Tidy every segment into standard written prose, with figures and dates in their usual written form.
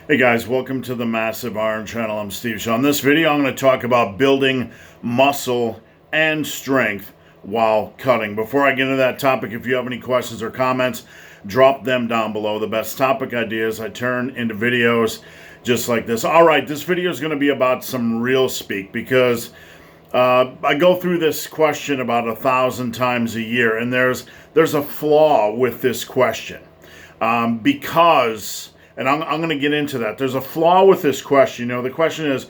Hey guys, welcome to the Massive Iron Channel. I'm Steve. So on this video, I'm going to talk about building muscle and strength while cutting. Before I get into that topic, if you have any questions or comments, drop them down below. The best topic ideas I turn into videos just like this. All right, this video is going to be about some real speak because I go through this question about 1,000 times a year, and there's a flaw with this question because. And I'm going to get into that. There's a flaw with this question. You know, the question is,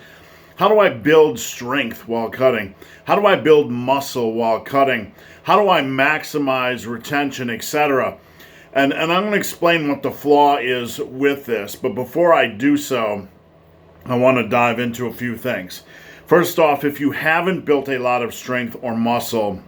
how do I build strength while cutting? How do I build muscle while cutting? How do I maximize retention, etc.? And I'm going to explain what the flaw is with this. But before I do so, I want to dive into a few things. First off, if you haven't built a lot of strength or muscle,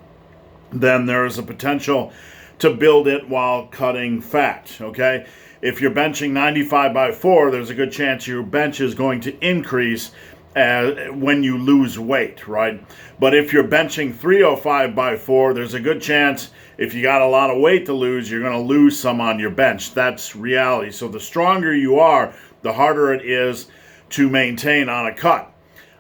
then there is a potential to build it while cutting fat, okay? If you're benching 95 by 4, there's a good chance your bench is going to increase when you lose weight, right? But if you're benching 305 by 4, there's a good chance if you got a lot of weight to lose, you're going to lose some on your bench. That's reality. So the stronger you are, the harder it is to maintain on a cut.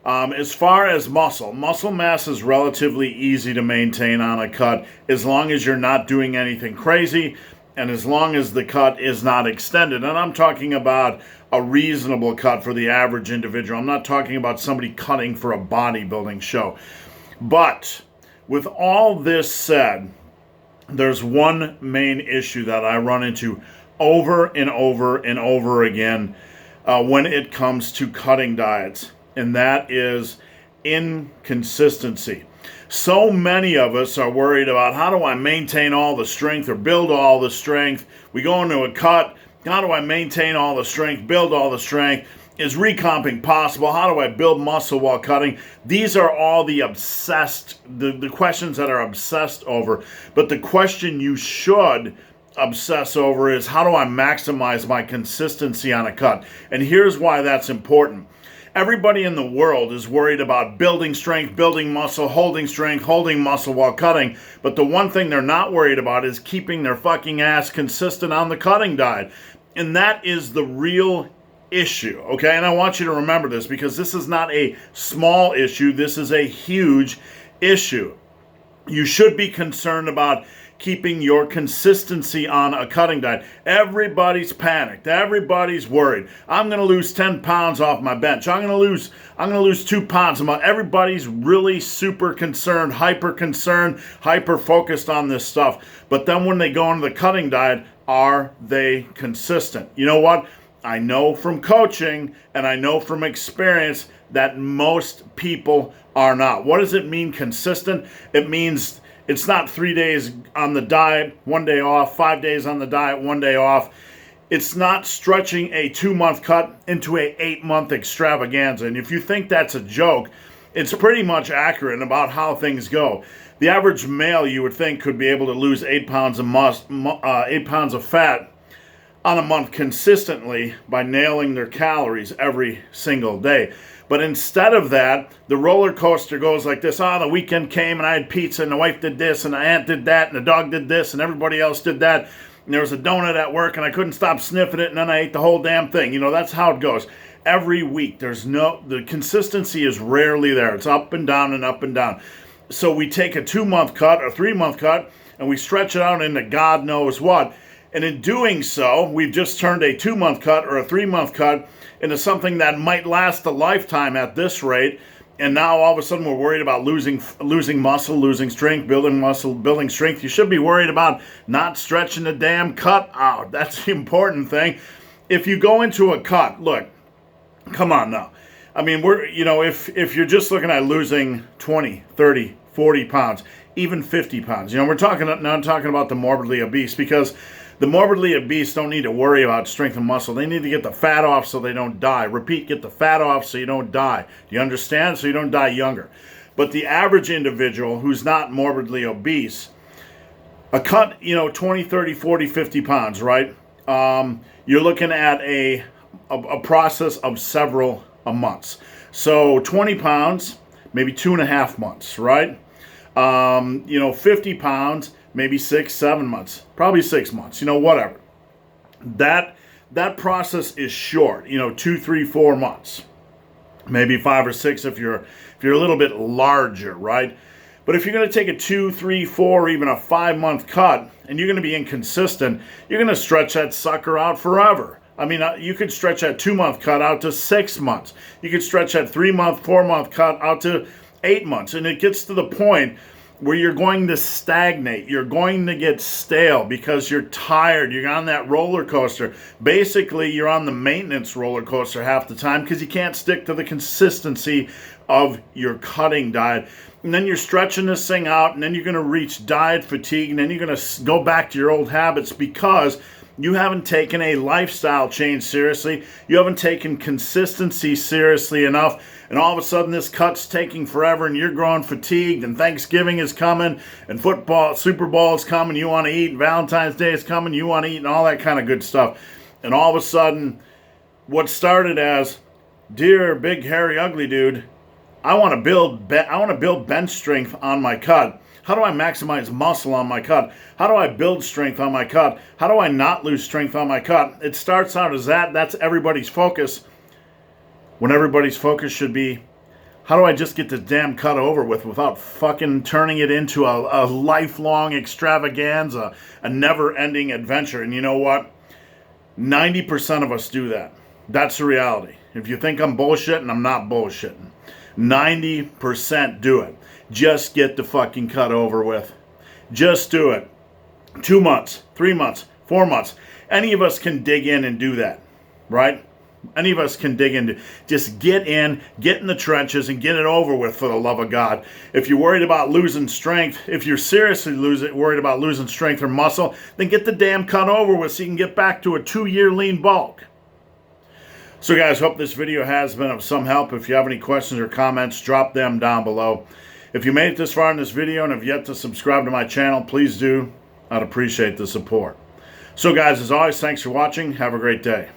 As far as muscle mass is relatively easy to maintain on a cut as long as you're not doing anything crazy and as long as the cut is not extended. And I'm talking about a reasonable cut for the average individual. I'm not talking about somebody cutting for a bodybuilding show. But with all this said, there's one main issue that I run into over and over and over again when it comes to cutting diets, and that is inconsistency. So many of us are worried about how do I maintain all the strength or build all the strength. We go into a cut, how do I maintain all the strength, build all the strength? Is recomping possible? How do I build muscle while cutting? These are all the questions that are obsessed over. But the question you should obsess over is, how do I maximize my consistency on a cut? And here's why that's important. Everybody in the world is worried about building strength, building muscle, holding strength, holding muscle while cutting. But the one thing they're not worried about is keeping their fucking ass consistent on the cutting diet. And that is the real issue, okay? And I want you to remember this because this is not a small issue. This is a huge issue. You should be concerned about keeping your consistency on a cutting diet. Everybody's panicked. Everybody's worried. I'm going to lose 10 pounds off my bench. I'm going to lose 2 pounds a month. Everybody's really super concerned, hyper focused on this stuff. But then when they go into the cutting diet, are they consistent? You know what? I know from coaching and I know from experience that most people are not. What does it mean consistent? It means it's not 3 days on the diet, 1 day off, 5 days on the diet, 1 day off. It's not stretching a 2-month cut into a 8-month extravaganza. And if you think that's a joke, it's pretty much accurate about how things go. The average male, you would think, could be able to lose 8 pounds of fat on a month consistently by nailing their calories every single day. But instead of that, the roller coaster goes like this. The weekend came and I had pizza and the wife did this and the aunt did that and the dog did this and everybody else did that. And there was a donut at work and I couldn't stop sniffing it and then I ate the whole damn thing. You know, that's how it goes. Every week, the consistency is rarely there. It's up and down and up and down. So we take a 2-month cut or 3-month cut and we stretch it out into God knows what. And in doing so, we've just turned a 2-month cut or a 3-month cut into something that might last a lifetime at this rate. And now all of a sudden we're worried about losing muscle, losing strength, building muscle, building strength. You should be worried about not stretching the damn cut out. That's the important thing. If you go into a cut, look, come on now. I mean, if you're just looking at losing 20, 30, 40 pounds, even 50 pounds, we're not talking about the morbidly obese, because the morbidly obese don't need to worry about strength and muscle. They need to get the fat off so they don't die. Repeat, get the fat off so you don't die. Do you understand? So you don't die younger. But the average individual who's not morbidly obese, a cut, 20, 30, 40, 50 pounds, right? You're looking at a process of several months. So 20 pounds, maybe 2.5 months, right? 50 pounds, maybe 6, 7 months, probably 6 months, whatever. that process is short, 2, 3, 4 months, maybe 5 or 6 if you're a little bit larger, right? But if you're going to take a 2, 3, 4, or even a 5-month cut, and you're going to be inconsistent, you're going to stretch that sucker out forever. I mean, you could stretch that 2-month cut out to 6 months. You could stretch that 3-month, 4-month cut out to 8 months. And it gets to the point where you're going to stagnate. You're going to get stale because you're tired. You're on that roller coaster. Basically, you're on the maintenance roller coaster half the time because you can't stick to the consistency of your cutting diet. And then you're stretching this thing out, and then you're going to reach diet fatigue, and then you're going to go back to your old habits because you haven't taken a lifestyle change seriously. You haven't taken consistency seriously enough. And all of a sudden this cut's taking forever and you're growing fatigued, and Thanksgiving is coming, and football, Super Bowl is coming, you want to eat, Valentine's Day is coming, you want to eat, and all that kind of good stuff. And all of a sudden, what started as, dear big hairy ugly dude, I want to build bench strength on my cut. How do I maximize muscle on my cut? How do I build strength on my cut? How do I not lose strength on my cut? It starts out as that. That's everybody's focus. When everybody's focus should be, how do I just get this damn cut over with without fucking turning it into a lifelong extravaganza, a never-ending adventure? And you know what? 90% of us do that. That's the reality. If you think I'm bullshitting, I'm not bullshitting. 90% do it. Just get the fucking cut over with. Just do it. 2 months, 3 months, 4 months. Any of us can dig in and do that, right? Any of us can dig into, just get in the trenches and get it over with, for the love of God. If you're worried about losing strength, if you're seriously worried about losing strength or muscle, then get the damn cut over with so you can get back to a 2-year lean bulk. So guys, hope this video has been of some help. If you have any questions or comments, drop them down below. If you made it this far in this video and have yet to subscribe to my channel, please do. I'd appreciate the support. So guys, as always, thanks for watching. Have a great day.